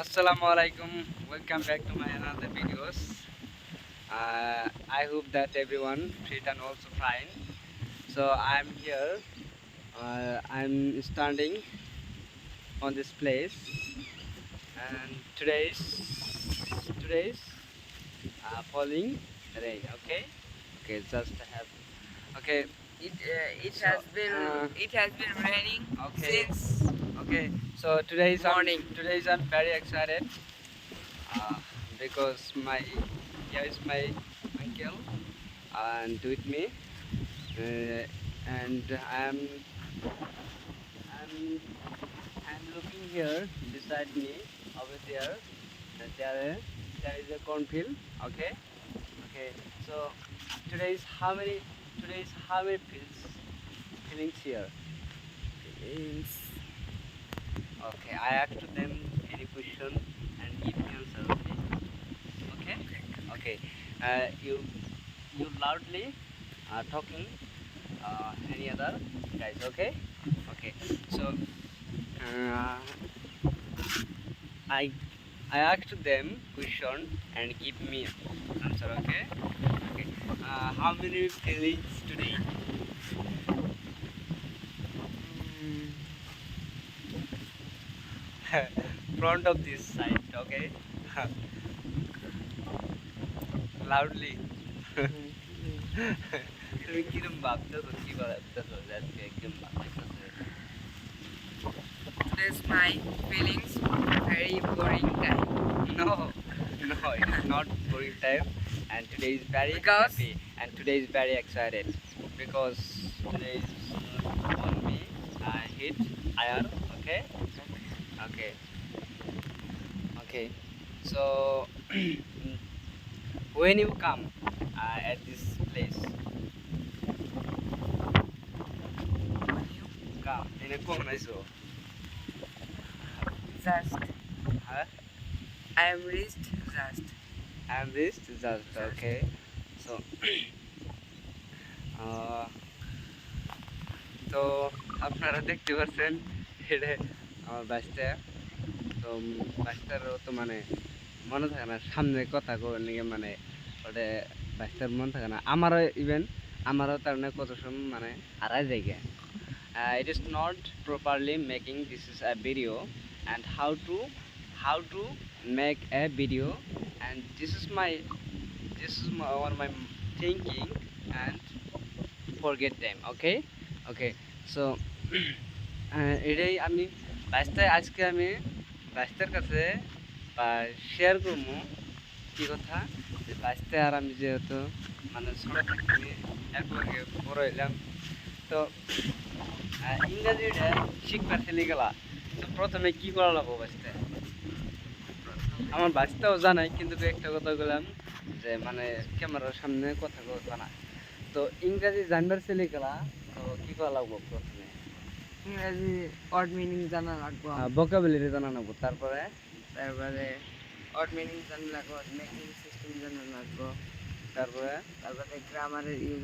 Assalamualaikum. Welcome back to my another videos. I hope that everyone fit and also fine. So I'm here. I'm standing on this place, and today's falling rain. Okay. Okay. Just have. Okay. It So it has been raining okay. since Okay. So today's morning. today's I'm very excited uh, because here is my uncle and with me, and I'm I'm looking here beside me over there. There is a cornfield. Okay, okay. So today's how many feelings here? It's Okay, I asked to them any question and give answer. Okay, okay, okay. You loudly talking any other guys. Okay, okay. So uh, I I asked them question and give me answer. Okay, okay. How many feelings today? mm, Front of this side. Okay, loudly. তুমি কিরম ভাবতেছো কি ভাবতেছো আজকে কিরম ভাবতেছো today's my feelings very boring time no no it's not boring time and today is very because happy and today is very excited because today is on me hit iron. Okay, okay, okay. So when you come at this place, come in a corner, so just huh? I am reached just I'm this just okay. So uh, তো আপনারা দেখতে পাচ্ছেন এটা আমার বাচ্চা তো বাচ্চারও তো মানে মনে থাকে না সামনে কথা নিয়ে মানে ওটা বাচ্চার মন থাকে না আমারও ইভেন আমারও তার মানে কত সময় মানে হারাই যায় it is not properly making this is a video and how to make a video and this is my one of my thinking and forget them. Okay, okay. So এটাই আমি রাস্তায় আজকে আমি রাস্তার কাছে বা শেয়ার করবো কি কথা যে রাস্তায় আর আমি যেহেতু মানে ছোট থাকি একলগে বড় হইলাম তো ইংরাজিটা শিখবার চলে গেলা তো প্রথমে কি করা লাগবো বাঁচতে আমার বাঁচতেও জানাই কিন্তু একটা কথা বললাম যে মানে ক্যামেরার সামনে কথা বলবা না তো ইংরাজি জানবার চলে গেলা তো কি করা লাগবো প্রথমে ইংরাজি ওয়ার্ড মিনিং জানা লাগবে ভোকাবুলারি জানা লাগবো তারপরে ওয়ার্ড মিনিং জানা লাগবে মেকিং সিস্টেম জানা লাগবে তারপরে তারপরে গ্রামারের ইউজ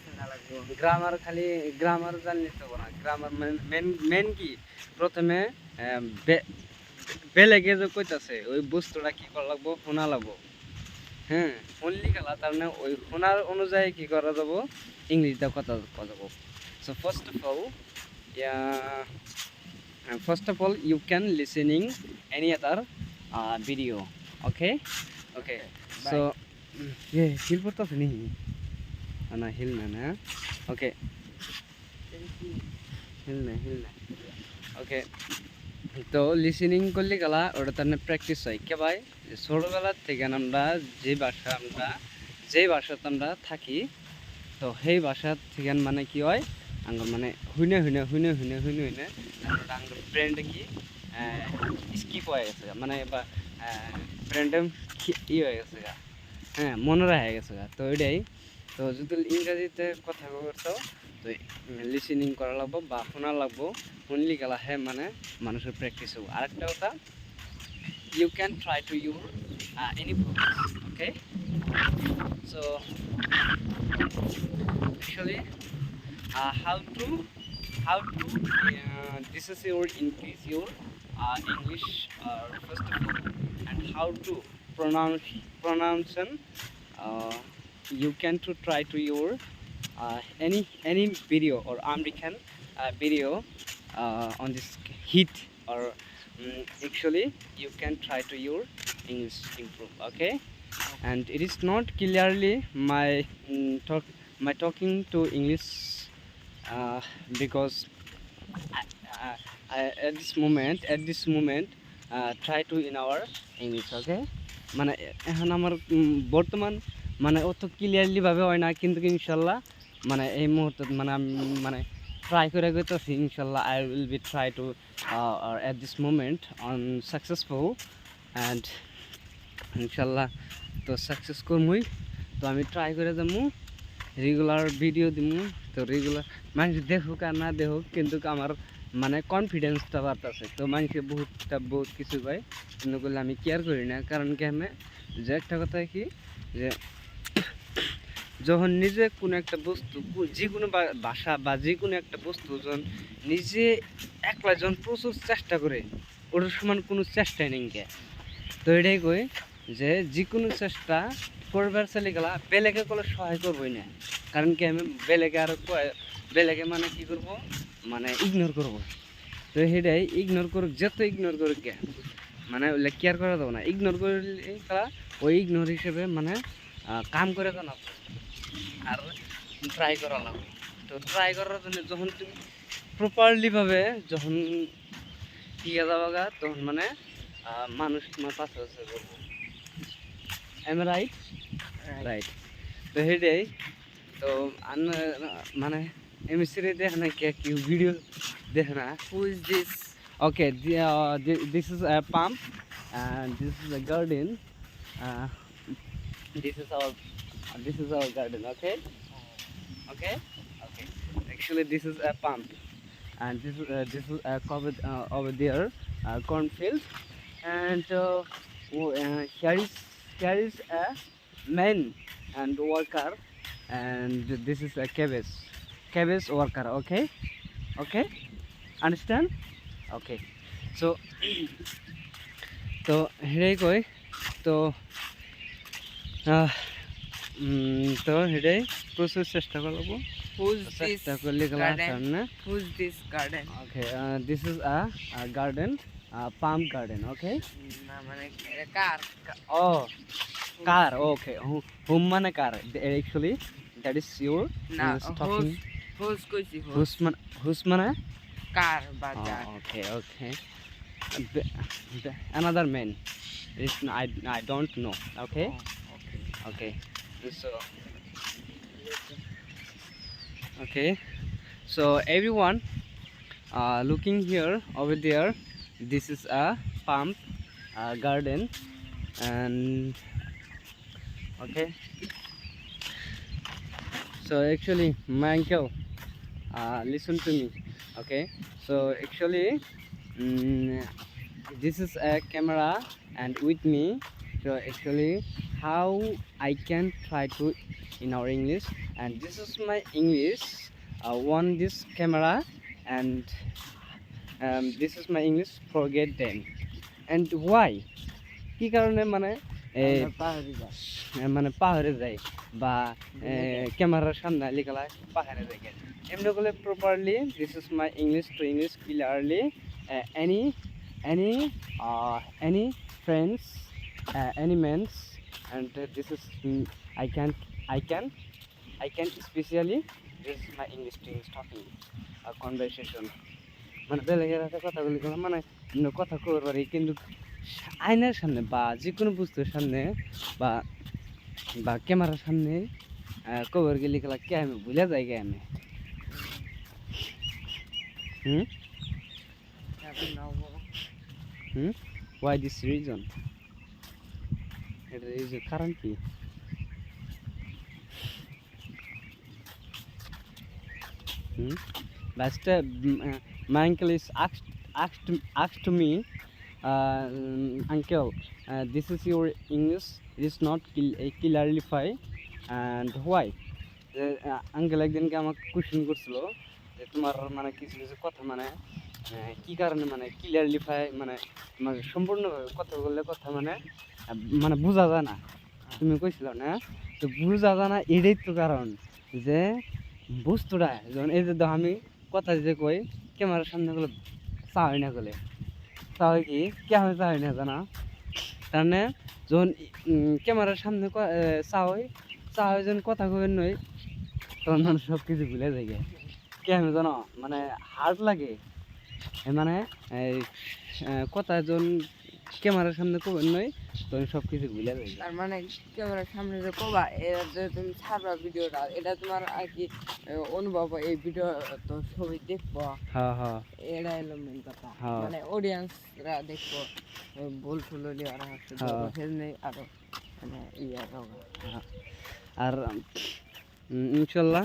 জানা লাগবে গ্রামার খালি গ্রামার জানলে তো না গ্রামার মেন মেন কি প্রথমে বেলেগে যে কইতাছে ওই বস্তুটা কি করা লাগবো শোনা লাগবো হ্যাঁ শুনলি গেলা তার মানে ওই শোনার অনুযায়ী কি করা যাব ইংলিশটা কথা কথা যাব so first of all you can listening any other video. Okay, okay. So yeah, hill portas nahi ana hill na okay hill na okay. তো লিসেনিং করলে গেলা ওটা তার প্র্যাকটিস হয় কে ভাই ছোটোবেলার থেকে আমরা যে ভাষাতে আমরা থাকি তো সেই ভাষা থেকে মানে কি হয় আঙ্গুর মানে হুইনে আঙ্গুর ব্রেন্ড কি স্কিপ হয়ে গেছে মানে বা ব্রেন্ডে ই হয়ে গেছে গা হ্যাঁ মনে রাখা গেছে গা তো এটাই তো যদি ইংরাজিতে কথা বলতো তো লিসেনিং করা লাগবো বা শোনা লাগবো শুনলি গেলা হ্যাঁ মানে মানুষের প্র্যাকটিস হবো আরেকটা কথা you can try to use any books. Okay, so actually how to this is your increase your English first of all, and how to pronounce uh, you can to try to your any video or American video on this hit or actually you can try to your English improve, okay? And it is not clearly my talking to English uh, because at this moment try to in our English, okay? মানে এখন আমার বর্তমান মানে অত clearly ভাবে হয় না, কিন্তু ইনশাল্লাহ মানে এই মুহূর্তে মানে আমি মানে ট্রাই করে গেতেছি ইনশাল্লাহ। I will be try to at this moment on successful and ইনশাল্লাহ তো সাকসেস করমুই। তো আমি ট্রাই করে যাবো, রেগুলার ভিডিও দিমু। তো রেগুলার মানুষ দেখুক আর না দেখুক, কিন্তু আমার মানে কনফিডেন্সটা বাড়তেছে। তো মানুষকে বহুত কিছু কয়, কিন্তু করলে আমি কেয়ার করি না। কারণ কি আমি যে একটা কথা কি যে যখন নিজে কোনো একটা বস্তু যে কোনো ভাষা বা যে কোনো একটা বস্তু যখন নিজে একলা যখন প্রচুর চেষ্টা করে ওটার সমান কোনো চেষ্টাই নেই কে। তো এটাই কই যে যে কোনো চেষ্টা করবার চলে গেলা বেলেগে করলে সহায় করবই না। কারণ কি আমি বেলেগে আর বেলেগে মানে কি করব মানে ইগনোর করব। তো সেটাই ইগনোর করুক, যত ইগনোর করুক কে মানে ওগুলো কেয়ার করা যাবো না। ইগনোর করলে ওই ইগনোর হিসেবে মানে কাম করে না আর ট্রাই করা লাগবে। তো ট্রাই করার জন্য যখন তুমি প্রপারলিভাবে যখন শিখে যাবা তখন মানে মানুষ তোমার পাশে পাশে করবো। Am right? রাইট। তো সেটাই তো মানে এমএসসিরে দেখে না কে কেউ ভিডিও দেখে না। Who is this? Okay, this is a pump and this is a garden. This is our garden, okay? Okay? Okay. Actually, this is a pump, and this is covered over there, cornfield, and here is a man and worker, and this is a cabbage worker. Okay? Okay? Understand? Okay. So তো হেটাই কই তো তো হেটাই প্রচুর চেষ্টা করবো। Who's this চেষ্টা করলে গেলা garden? সামনে। Who's this garden? Okay, this is a garden, palm garden, okay? না মানে এটা কার? Oh, car, okay. Whom মানে car? Actually, that is your না talking. who's কইছি who's Who's মানে? কার বা যার। Okay, okay. Another man. I don't know. Okay, okay. So okay. So everyone, looking here over there, this is a pump garden, and okay. So actually, my uncle, listen to me. Okay. So actually, this is a camera and with me. So actually, how I can try to in our English, and this is my English. On this camera, and this is my English. Forget them. And why? কি কারণে মানে মানে পাহাড়ে যায় বা ক্যামেরার সামনে লিখালা পাহাড়ে যায় এমনি করলে properly this is my English to English clearly any friends any mens and this is I can especially this is my English to English talking conversation মানে বেলেগের হাতে কথাগুলি মানে কথা কবার পারি, কিন্তু আয়নার সামনে বা যে কোনো বস্তুর সামনে বা ক্যামেরার সামনে কবর গেলে গেলা কে আমি ভুলে যাই গে আমি। Why this reason? It is current key. Last my uncle is asked me, uncle, this is your English. It is not clarify, and why? Uncle একদিনকে আমাকে কোশ্চেন করছিল যে তোমার মানে কিছু কিছু কথা মানে কি কারণে মানে ক্লিয়ারলি মানে মানে সম্পূর্ণভাবে কথা বললে কথা মানে মানে বোঝা যায় না। তুমি কইছিল না, তো বোঝা যায় না, এটাই তো কারণ যে বস্তুটা যখন এই যে দেখো আমি কথা যে কই ক্যামেরার সামনে গুলো চা হয় না গেলে চা হয় কি কেমন চা হয় না জানা, তার মানে যখন ক্যামেরার সামনে চা হয় যখন কথা কবেন নই তখন মানুষ সব কিছু ভুলে যায় গে। কেমন জানো মানে হার্ড লাগে মানে এই কথা যখন ক্যামেরার সামনে কবেন নই তখন সব কিছু ভুলে যায় গে। তার মানে ক্যামেরার সামনে যে কবা এটা যে তুমি ছাড়বা ভিডিওটা, এটা তোমার আর কি অনুভব, এই ভিডিও তো ছবি দেখবো, হ্যাঁ হ্যাঁ এটা এলো মেন কথা। হ্যাঁ। মানে অডিয়েন্সরা দেখবো, ভুল ফুল হলে আর হচ্ছে হ্যাঁ। সেজন্য আরো মানে ইয়ে হবে। আর ইনশাল্লাহ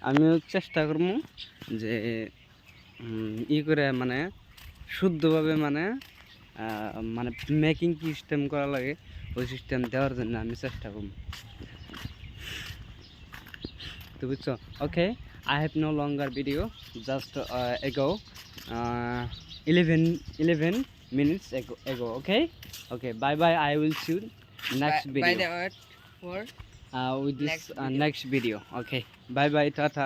আমিও চেষ্টা করবো যে ই করে মানে শুদ্ধভাবে মানে মানে মেকিং কি সিস্টেম করা লাগে ওই সিস্টেম দেওয়ার জন্য আমি চেষ্টা করব। তো বুঝছো? Okay, I have no longer video, just ago 11 minutes ago. Okay, okay, bye bye, I will see you next By the video word for with this next video. next video. Okay, bye bye, tata.